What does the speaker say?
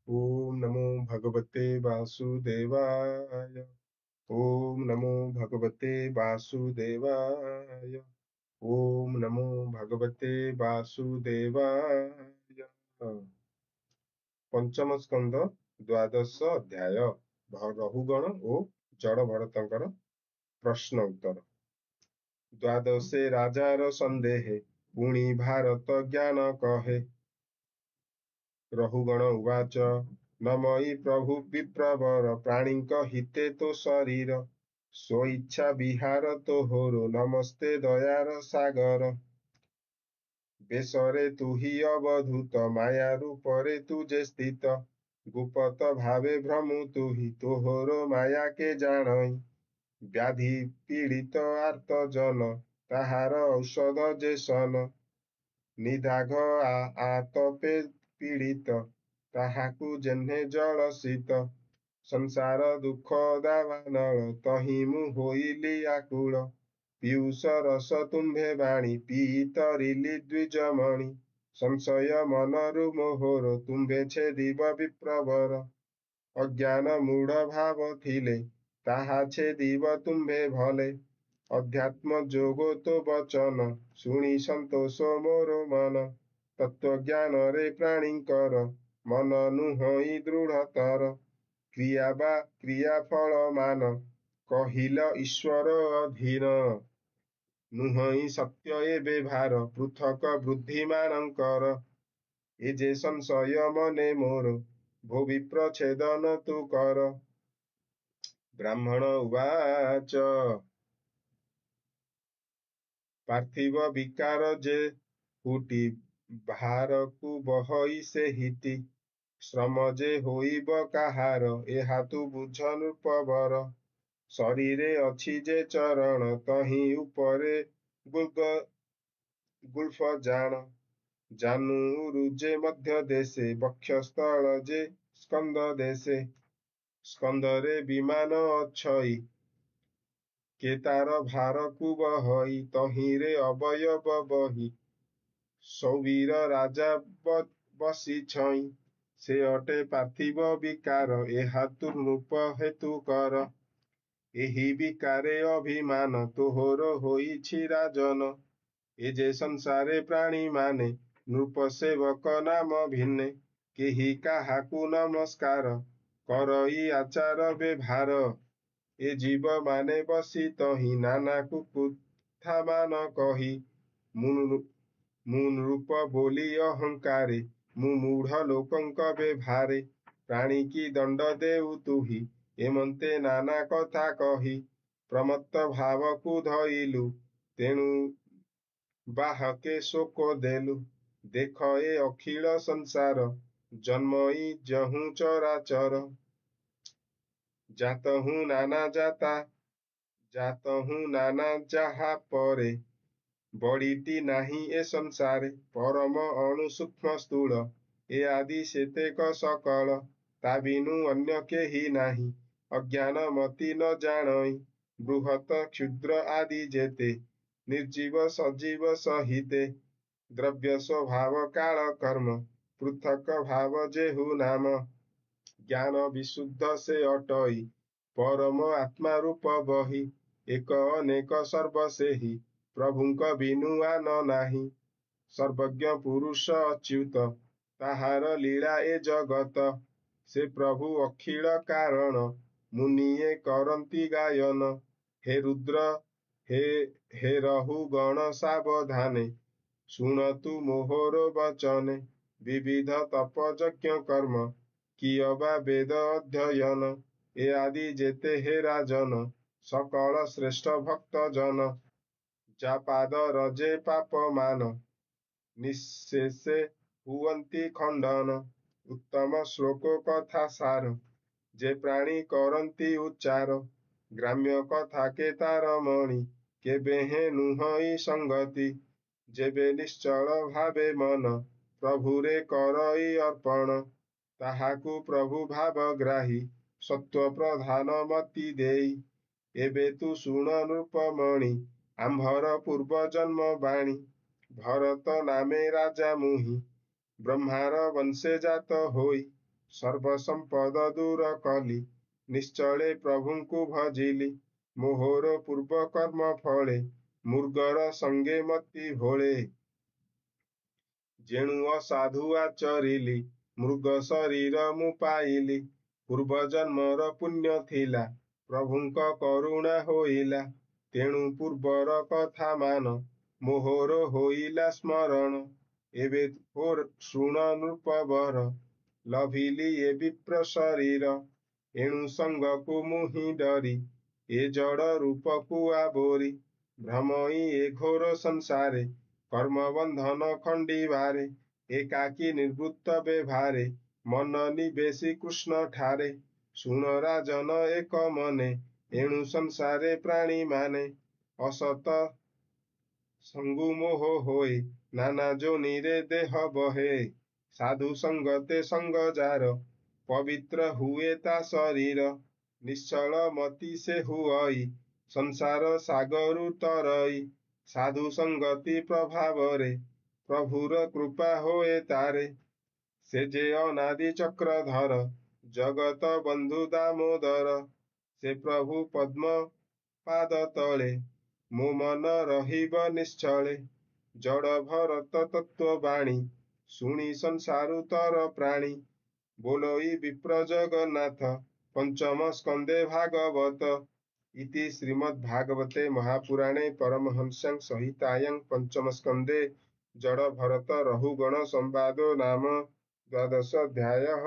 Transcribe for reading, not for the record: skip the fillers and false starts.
ओम नमो भगवते वासुदेवाय। ओम नमो भगवते वासुदेवाय। ओम नमो भगवते वासुदेवाय। पंचम स्कंद द्वादश अध्याय रहुगण ओ जड़ भरतंकर प्रश्न उत्तर। द्वादशे राजार संदेहे पुणी भारत ज्ञान कहे। रहुगण उवाच न मयि प्रभु विप्रवर प्राणिक हिते तो शरीर स्वइच्छा विहार तो होरो नमस्ते दयार सागर। बेसरे तू ही अवधूत माया रूपरे तुझे स्थित गुपत भावे भ्रमु तू ही तोहरो माया के जानई। व्याधि पीड़ित आर्त जन ताहार औषध जे सन निदाघ आतपे पीड़ित ताहाकु जेह्ने जल शीत संसार दुख दावानल तहि मु होइली आकुल पीयूष रस तुम्भे बाणी पीतरिली द्विजमणि संशय मनरु मोहर तुम्भे छेदिब विप्रवर अज्ञान मूढ़ भाव थिले ताहा छेदिब तुम्भे भले अध्यात्म जोगो तो बचन शुणी संतोष मोर मन तत्व ज्ञान रे प्राणीकर मन नुहई दृढ़तर क्रिया बा क्रिया फल मान कहिल ईश्वर अधीन नुहई सत्य ए व्यवहार पृथक बुद्धिमानंकर ए जे संशय मने मोर भो विप्र छेदन तु कर। ब्राह्मण उवाच पार्थिव विकार जे हुटी भारकु बहई से हिटी श्रम जे होइब काहार एहा तु बुझ नृपवर शरीरे अछि जे चरण तहि उपरे गुल्फ जान जानू रुजे मध्य देशे बक्षस्थल जे स्कंद देशे स्कंदरे विमान अछई के तार भारकु बहई तहिरे अवयव बही सौवीर राजा बसी छई से अटे पार्थिव विकार एहा तु नृप हेतु कर एहि विकारे अभिमान तोहर होइछि राजन ए जे संसारे प्राणी माने नृप सेवक नाम भिन्ने केहि काहाकु नमस्कार करई आचार व्यवहार ए जीव माने बसी तहि नाना कुकुथा मान कही मु नृप बोली अहंकारे मु मूढ़ लोकंक व्यवहारे प्राणी की दंड देउ तुहि एमंते नाना कथा कही प्रमत्त भावकु धइलु तेणु बाहके शोक देलु देख ए अखिल संसार जन्मई जहु चराचर जातहु नाना जातहु नाना जाहा परे बड़ीटी नाही ए संसारे परम अणु सूक्ष्म स्थूल ए आदि शेतेक सकल ता बिनु अन्य केहि नाही अज्ञान मति न जानई बृहत क्षुद्र आदि जेते निर्जीव सजीव सहिते द्रव्य स्वभाव काल कर्म पृथक भाव जेहु नाम ज्ञान विशुद्ध से अटई परम आत्मा रूप बही एक अनेक सर्व से ही प्रभुंक बिनुआ न नाही सर्वज्ञ पुरुष अच्युत ताहार लीला ए जगत से प्रभु अखिल कारण मुनिये करंती गायन हे रुद्र हे रहु गण सावधाने शुणतु मोहर वचने विविध तप यज्ञ कर्म कियबा वेद अध्ययन ए आदि जेते हे राजन सकल श्रेष्ठ भक्त जन जा पाद रजे पाप मान निशेषे हुवंती खंडन उत्तम श्लोक कथा सार जे प्राणी करंती उच्चार ग्राम्य कथा के तार मणि केबे हे नुहई संगति जेबे निश्चल भावे मन प्रभुरे करई अर्पण ताहाकु प्रभु भाव ग्राही सत्व प्रधान मति देई एबे तु शुण नृपमणि आम्भर पूर्व जन्म बाणी भरत नामे राजा मुहि ब्रह्मार वंशे जात होई ସର୍ବସମ୍ପଦ ଦୂର କଲି, ନିଶ୍ଚଳେ ପ୍ରଭୁଙ୍କୁ ଭଜିଲି। ମୋହର ପୂର୍ବ କର୍ମ ଫଳେ, ମୃଗର ସଙ୍ଗେ ମତି ଭୋଳେ। ଯେଣୁ ଅସାଧୁ ଆଚରିଲି, ମୃଗ ଶରୀର ମୁଁ ପାଇଲି। ପୂର୍ବ ଜନ୍ମର ପୁଣ୍ୟ ଥିଲା, ପ୍ରଭୁଙ୍କ କରୁଣା ହୋଇଲା। ତେଣୁ ପୂର୍ବର କଥା ମାନ, ମୋହର ହୋଇଲା ସ୍ମରଣ। ଏବେ ଶୁଣ ନୃପବର, ଲଭିଲି ଏ ବିପ୍ର ଶରୀର। ଏଣୁ ସଙ୍ଗକୁ ମୁଁ ହିଁ ଡରି, ଏ ଜଡ଼ ରୂପକୁ ଆବୋରି। ଭ୍ରମଇ ଏ ଘୋର ସଂସାରେ, କର୍ମବନ୍ଧନ ଖଣ୍ଡିବାରେ। ଏକାକୀ ନିବୃତ୍ତ ବେଭାରେ, ମନ ନିବେଶି କୃଷ୍ଣ ଠାରେ। ଶୁଣ ରାଜନ ଏକ ମନେ, ଏଣୁ ସଂସାରେ ପ୍ରାଣୀମାନେ। ଅସତ ସଙ୍ଗୁ ମୋହ ହୋଇ, ନାନା ଯୋନିରେ ଦେହ ବହେ। ସାଧୁ ସଙ୍ଗତେ ସଙ୍ଗ ଯାର, ପବିତ୍ର ହୁଏ ତା ଶରୀର। ନିଶ୍ଚଳ ମତି ସେ ହୁଅଇ, ସଂସାର ସାଗରୁ ତରଇ। ସାଧୁ ସଙ୍ଗତି ପ୍ରଭାବରେ, ପ୍ରଭୁର କୃପା ହୋଏ ତାରେ। ସେ ଯେ ଅନାଦି ଚକ୍ରଧର, ଜଗତ ବନ୍ଧୁ ଦାମୋଦର। ସେ ପ୍ରଭୁ ପଦ୍ମ ପାଦ ତଳେ, ମୋ ମନ ରହିବ ନିଶ୍ଚଳେ। ଜଡ଼ ଭରତ ତତ୍ତ୍ୱବାଣୀ, ଶୁଣି ସଂସାରୁ ତର ପ୍ରାଣୀ। ବୋଲଇ ବିପ୍ର ଜଗନ୍ନାଥ, ପଞ୍ଚମ ସ୍କନ୍ଧେ ଭାଗବତ। ଇତି ଶ୍ରୀମଦ୍ଭାଗବତେ ମହାପୁରାଣେ ପରମହଂସ୍ୟାଂ ସଂହିତାୟାଂ ପଞ୍ଚମ ସ୍କନ୍ଧେ ଜଡ଼ ଭରତ ରହୁଗଣ ସମ୍ବାଦो ନାମ ଦ୍ୱାଦଶୋऽଧ୍ୟାୟଃ।